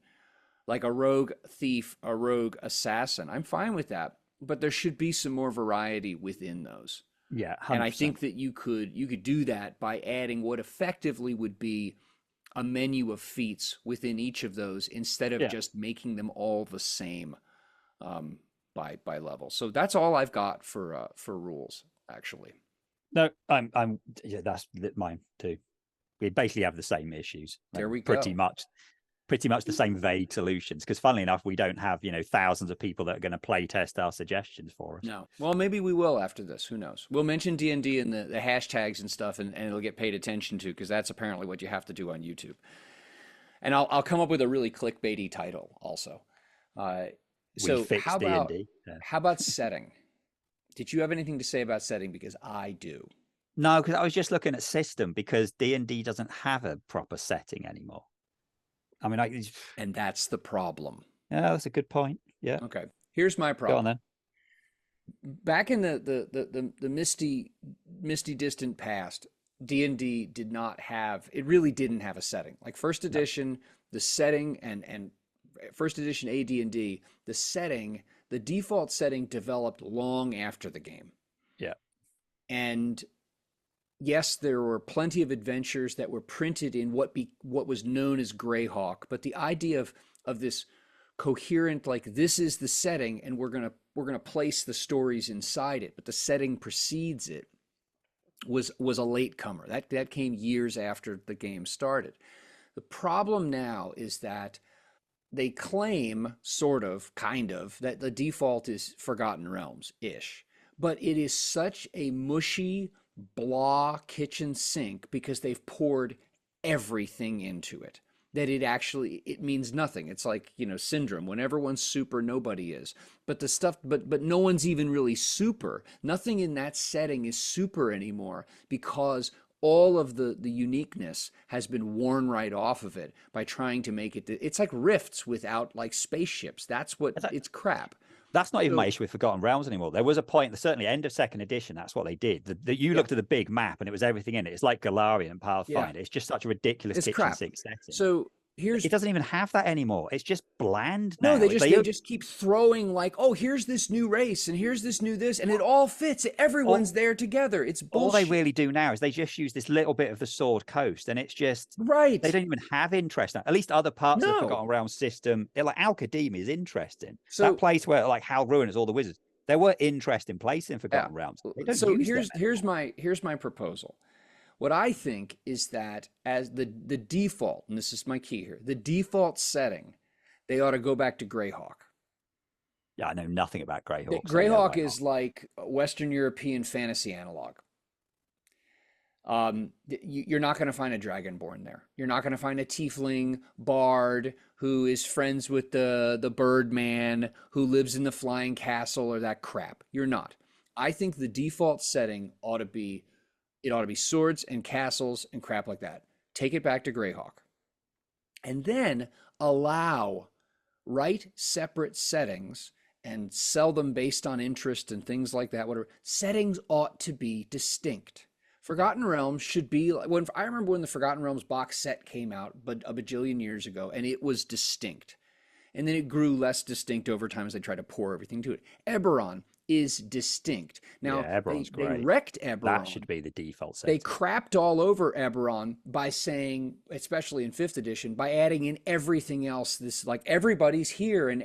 like a rogue thief, a rogue assassin. I'm fine with that, but there should be some more variety within those. Yeah, 100%. And I think that you could do that by adding what effectively would be a menu of feats within each of those, instead of just making them all the same by level. So that's all I've got for rules, actually. No, yeah, that's mine too. We basically have the same issues. There we pretty go. much the same vague solutions, because funnily enough, we don't have thousands of people that are going to play test our suggestions for us. No. Well, maybe we will after this. Who knows? We'll mention DnD and the hashtags and stuff, and it'll get paid attention to, because that's apparently what you have to do on YouTube. And I'll come up with a really clickbaity title also. So how about D&D. how about setting? Did you have anything to say about setting? Because I do. No, because I was just looking at system, because D&D doesn't have a proper setting anymore. I mean, and that's the problem. Yeah, that's a good point. Yeah. Okay. Here's my problem. Go on then. Back in the misty distant past, D&D did not have, it really didn't have a setting. Like first edition, the setting and first edition AD&D, the setting, the default setting developed long after the game. Yeah. And yes, there were plenty of adventures that were printed in what was known as Greyhawk, but the idea of this coherent, like, this is the setting and we're gonna place the stories inside it, but the setting precedes it, was a latecomer. That came years after the game started. The problem now is that they claim, kind of, that the default is Forgotten Realms-ish, but it is such a mushy, blah kitchen sink, because they've poured everything into it, that it means nothing. It's like, Syndrome. When everyone's super, nobody is. But the stuff, but no one's even really super. Nothing in that setting is super anymore, because all of the uniqueness has been worn right off of it by trying to make it. It's like Rifts without like spaceships. It's crap. That's not even my issue with Forgotten Realms anymore. There was a point, certainly end of second edition, that's what they did. You looked at the big map and it was everything in it. It's like Galarian and Pathfinder. Yeah. It's just such a ridiculous kitchen sink setting. So it doesn't even have that anymore. It's just bland now. No, they just keep throwing like, oh, here's this new race and here's this new this, and it all fits. Everyone's there together. It's bullshit. All they really do now is they just use this little bit of the Sword Coast, and it's just right. They don't even have interest now. At least other parts of the Forgotten Realms system, like Alcademia is interesting. So that place where like Hal Ruin is all the wizards. There were interesting places in Forgotten Realms. So here's my proposal. What I think is that as the default, and this is my key here, the default setting, they ought to go back to Greyhawk. Yeah, I know nothing about Greyhawk. Greyhawk is like a Western European fantasy analog. You're not going to find a Dragonborn there. You're not going to find a Tiefling bard who is friends with the Birdman who lives in the flying castle or that crap. You're not. I think the default setting ought to be swords and castles and crap like that. Take it back to Greyhawk. And then write separate settings and sell them based on interest and things like that. Whatever. Settings ought to be distinct. Forgotten Realms should be like, I remember when the Forgotten Realms box set came out, but a bajillion years ago, and it was distinct. And then it grew less distinct over time as they tried to pour everything to it. Eberron is distinct. Now, they wrecked Eberron. That should be the default setting. They crapped all over Eberron by saying, especially in 5th edition, by adding in everything else. This, like, everybody's here and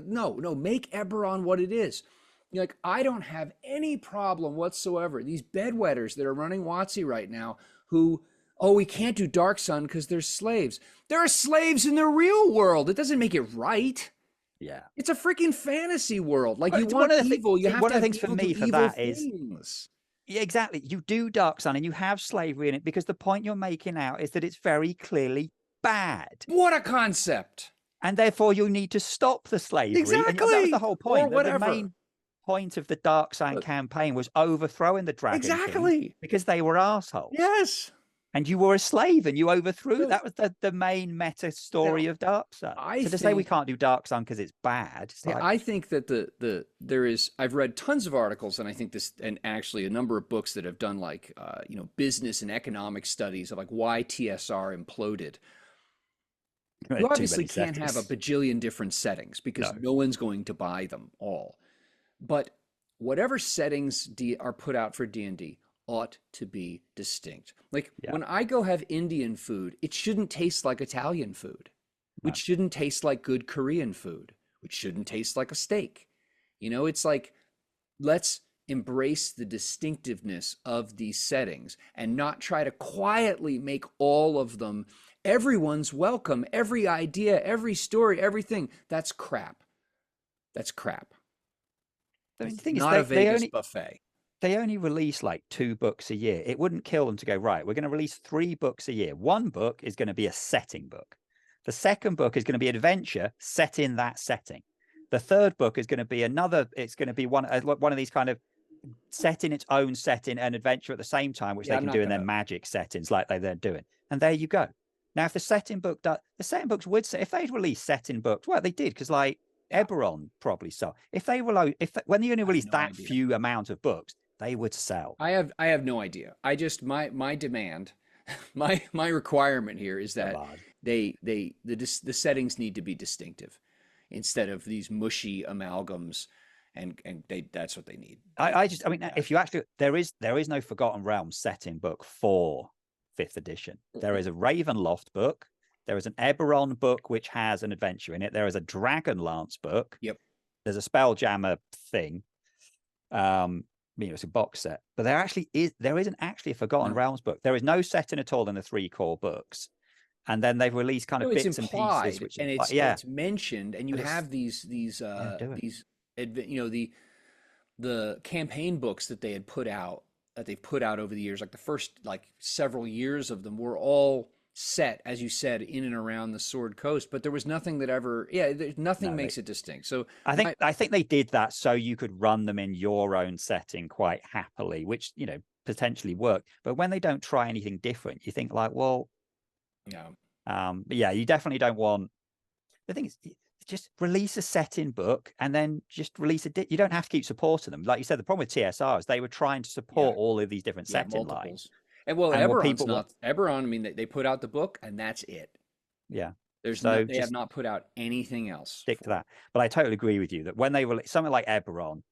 no, make Eberron what it is. You're like, I don't have any problem whatsoever. These bedwetters that are running WOTC right now who, we can't do Dark Sun because they're slaves. There are slaves in the real world. It doesn't make it right. Yeah, it's a freaking fantasy world. Like, you want evil, you have to have things for me for that things. Yeah, exactly. You do Dark Sun and you have slavery in it because the point you're making out is that it's very clearly bad. What a concept! And therefore, you need to stop the slavery. Exactly. And that was the whole point. Or whatever. The main point of the Dark Sun campaign was overthrowing the Dragon King, because they were assholes. Yes. And you were a slave and you overthrew. No, That was the main meta story of Dark Sun. I So to say we think can't do Dark Sun because it's bad, it's yeah, like, I think that there is I've read tons of articles, and I think this, and actually a number of books that have done like business and economic studies of like why TSR imploded. You too obviously many can't have a settings. bajillion different settings because No. no one's going to buy them all. But whatever settings are put out for D&D ought to be distinct. Like Yeah. when I go have Indian food, it shouldn't taste like Italian food, which No. shouldn't taste like good Korean food, which shouldn't taste like a steak. It's like, let's embrace the distinctiveness of these settings and not try to quietly make all of them everyone's welcome, every idea, every story, everything. That's crap. That's crap. I mean, It's the thing is, not a Vegas buffet. they only release like 2 books a year. It wouldn't kill them to go, right, we're going to release 3 books a year. One book is going to be a setting book. The second book is going to be adventure set in that setting. The third book is going to be it's going to be one of these kind of set in its own setting and adventure at the same time, which Yeah, they I'm can not do in their gonna. magic settings like they're doing. And there you go. Now, if the setting books would say, if they'd release setting books, well, they did, because like Yeah, Eberron probably so. If they were when they only I have released no that idea. few amount of books, they would sell. I have no idea. I just my demand, my requirement here is that Ballad. the settings need to be distinctive instead of these mushy amalgams, and that's what they need. I mean, if you actually, there is no Forgotten Realms setting book for 5th edition. There is a Ravenloft book. There is an Eberron book which has an adventure in it. There is a Dragonlance book. Yep. There's a Spelljammer thing. It's a box set, but there isn't actually a Forgotten No. Realms book. There is no setting at all in the 3 core books, and then they've released kind of No, it's bits and pieces, implied, which and yeah, it's mentioned, and you but have these do it. the campaign books that they've put out over the years, like the first like several years of them were all set, as you said, in and around the Sword Coast, but there was nothing that ever, nothing No, makes it distinct. So I think they did that so you could run them in your own setting quite happily, which potentially worked. But when they don't try anything different, you think like, well, yeah, but yeah, you definitely don't want. The thing is, just release a setting book and then just release you don't have to keep supporting them. Like you said, the problem with TSR is they were trying to support all of these different setting lines. multiples. And well, And what Eberron's people not Eberron. I mean, they put out the book, and that's it. Yeah. They have not put out anything else. Stick to that. But I totally agree with you that when they release something like Eberron,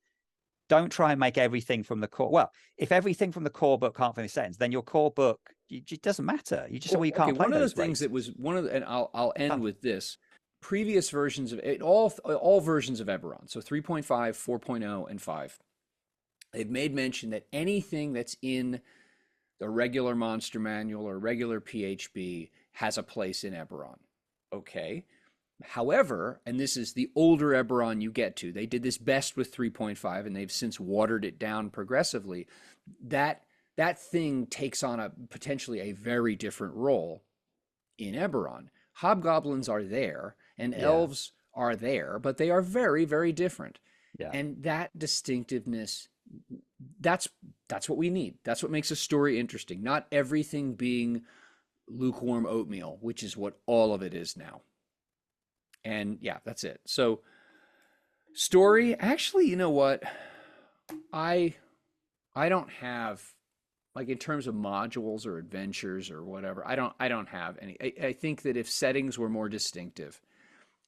don't try and make everything from the core. Well, if everything from the core book can't finish sentence, then your core book it doesn't matter. You just you can't play one of the those things races. that was and I'll end with this. Previous versions of it, all versions of Eberron, so 3.5, 4.0, and 5, they've made mention that anything that's in the regular monster manual or regular PHB has a place in Eberron. Okay. However, and this is the older Eberron you get to, they did this best with 3.5, and they've since watered it down progressively. That thing takes on a potentially a very different role in Eberron. Hobgoblins are there, and elves are there, but they are very, very different. Yeah. And that distinctiveness, that's what we need. That's what makes a story interesting. Not everything being lukewarm oatmeal, which is what all of it is now. And yeah, that's it. So story, actually, you know what? I don't have, like, in terms of modules or adventures or whatever, I don't have any. I think that if settings were more distinctive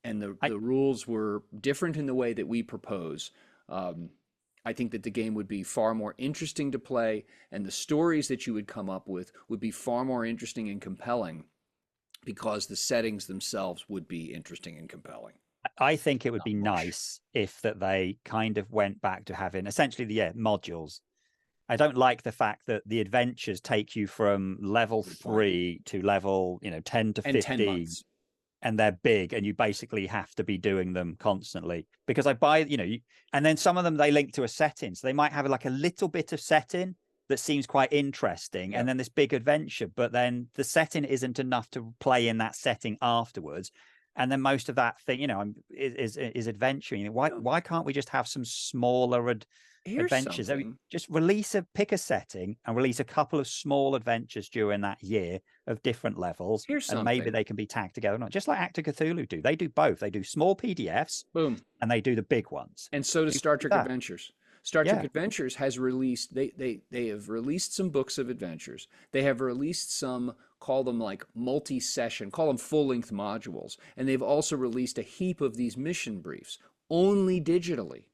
and the rules were different in the way that we propose, I think that the game would be far more interesting to play, and the stories that you would come up with would be far more interesting and compelling because the settings themselves would be interesting and compelling. I think it would be nice if that they kind of went back to having essentially the modules. I don't like the fact that the adventures take you from level 3 to level 10 to 15, 10 months. And they're big, and you basically have to be doing them constantly. Because I buy, and then some of them they link to a setting, so they might have like a little bit of setting that seems quite interesting, and then this big adventure, but then the setting isn't enough to play in that setting afterwards. and then most of that thing, is adventuring. Why can't we just have some smaller Here's adventures? something. Just pick a setting and release a couple of small adventures during that year of different levels, Here's and maybe something. they can be tagged together. Not just like Act of Cthulhu do. They do both. They do small PDFs, Boom. and they do the big ones. And so does Do Star Trek that. Adventures. Star Trek Yeah. Adventures has released they have released some books of adventures. They have released some, call them like multi-session, call them full-length modules, and they've also released a heap of these mission briefs only digitally.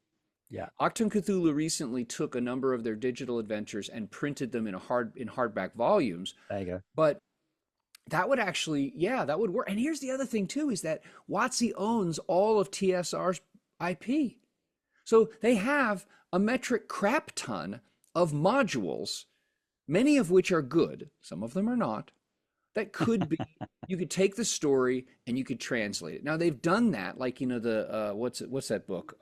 Yeah. Achtung Cthulhu recently took a number of their digital adventures and printed them in hardback volumes. There you go. But that would actually, yeah, that would work. And here's the other thing too, is that WOTC owns all of TSR's IP. So they have a metric crap ton of modules, many of which are good, some of them are not, that could be, you could take the story and you could translate it. Now they've done that, like, the, what's that book?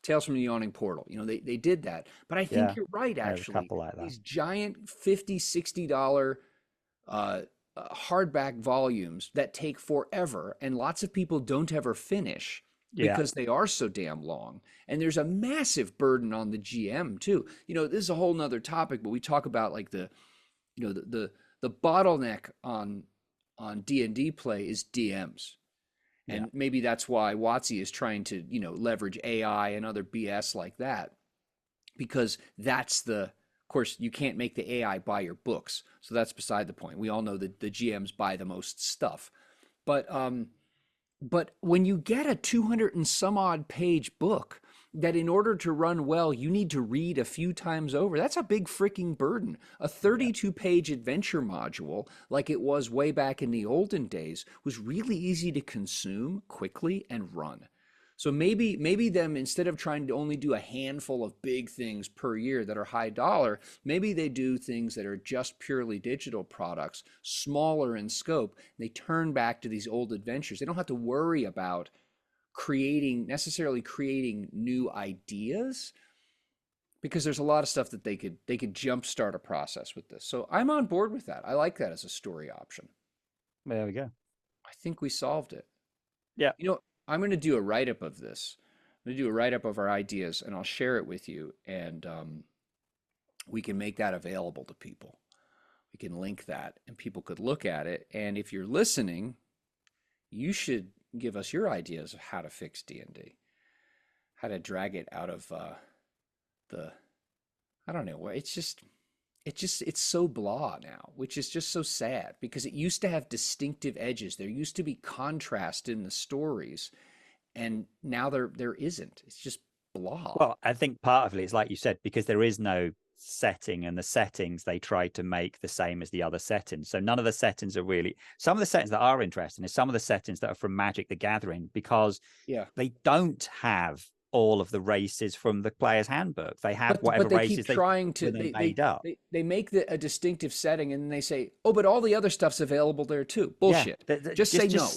Tales from the Yawning Portal. They did that. But I think you're right, There's a actually. couple like that. These giant $50, $60 hardback volumes that take forever, and lots of people don't ever finish because they are so damn long. And there's a massive burden on the GM too. This is a whole nother topic, but we talk about like the bottleneck on D&D play is DMs. And maybe that's why WOTC is trying to, leverage AI and other BS like that, because that's of course, you can't make the AI buy your books. So that's beside the point. We all know that the GMs buy the most stuff. But when you get a 200 and some odd page book that in order to run well, you need to read a few times over, that's a big freaking burden. A 32-page adventure module, like it was way back in the olden days, was really easy to consume quickly and run. So maybe them, instead of trying to only do a handful of big things per year that are high dollar, maybe they do things that are just purely digital products, smaller in scope. They turn back to these old adventures. They don't have to worry about necessarily creating new ideas, because there's a lot of stuff that they could jumpstart a process with this. So I'm on board with that. I like that as a story option. There we go. I think we solved it. Yeah. I'm going to do a write-up of this. I'm going to do a write-up of our ideas, and I'll share it with you, and we can make that available to people. We can link that, and people could look at it. And if you're listening, you should give us your ideas of how to fix D&D, how to drag it out of I don't know, it's so blah now, which is just so sad, because it used to have distinctive edges. There used to be contrast in the stories, and now there isn't. It's just blah. Well, I think part of it is, like you said, because there is no setting, and the settings they try to make the same as the other settings. So none of the settings are really, some of the settings that are interesting is some of the settings that are from Magic the Gathering, because they don't have all of the races from the player's handbook. They have whatever but they races keep trying to they made up. They make a distinctive setting, and then they say, oh, but all the other stuff's available there too. Bullshit. Just say no.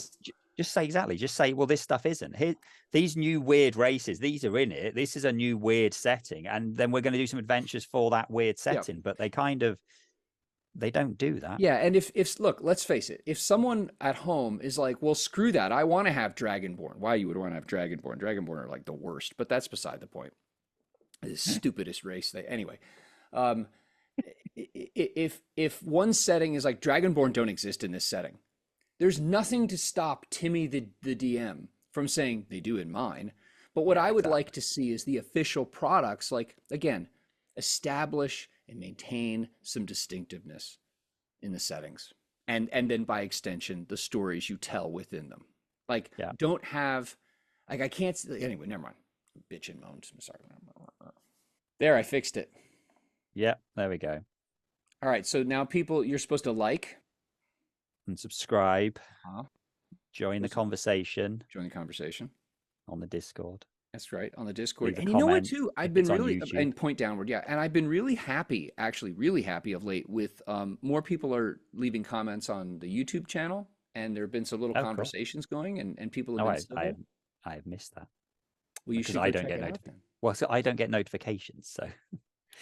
Just say exactly. Just say, well, this stuff isn't. Here, these new weird races, these are in it. This is a new weird setting, and then we're going to do some adventures for that weird setting. But they don't do that. Yeah, and if look, let's face it. If someone at home is like, well, screw that, I want to have Dragonborn. Why you would want to have Dragonborn? Dragonborn are like the worst, but that's beside the point. The stupidest race. Anyway. If one setting is like, Dragonborn don't exist in this setting, there's nothing to stop Timmy the DM from saying they do in mine. But what I would like to see is the official products, like, again, establish and maintain some distinctiveness in the settings, and then by extension the stories you tell within them. Like, don't have, like, I can't, anyway, never mind. Bitch and moan. I'm sorry. There, I fixed it. Yeah, there we go. All right, so now people, you're supposed to like and subscribe, join the conversation on the Discord. That's right, on the Discord. And you know what too, I've been really, and point downward, and I've been really happy, actually really happy of late with more people are leaving comments on the YouTube channel, and there have been some little conversations going, and people have been civil. I have missed that. Well, you should I don't get notifications. Well, so I don't get notifications, so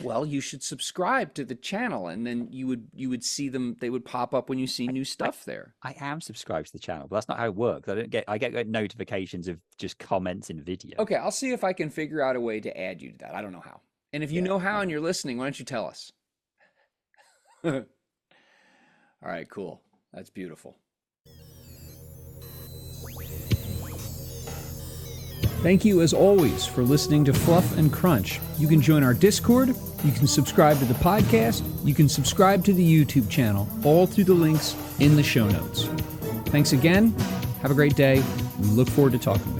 Well, you should subscribe to the channel, and then you would see them. They would pop up when you see new stuff there. I am subscribed to the channel, but that's not how it works. I get notifications of just comments in video. Okay, I'll see if I can figure out a way to add you to that. I don't know how. And if you know how and you're listening, why don't you tell us? All right, cool. That's beautiful. Thank you, as always, for listening to Fluff and Crunch. You can join our Discord, you can subscribe to the podcast, you can subscribe to the YouTube channel, all through the links in the show notes. Thanks again. Have a great day. We look forward to talking with you.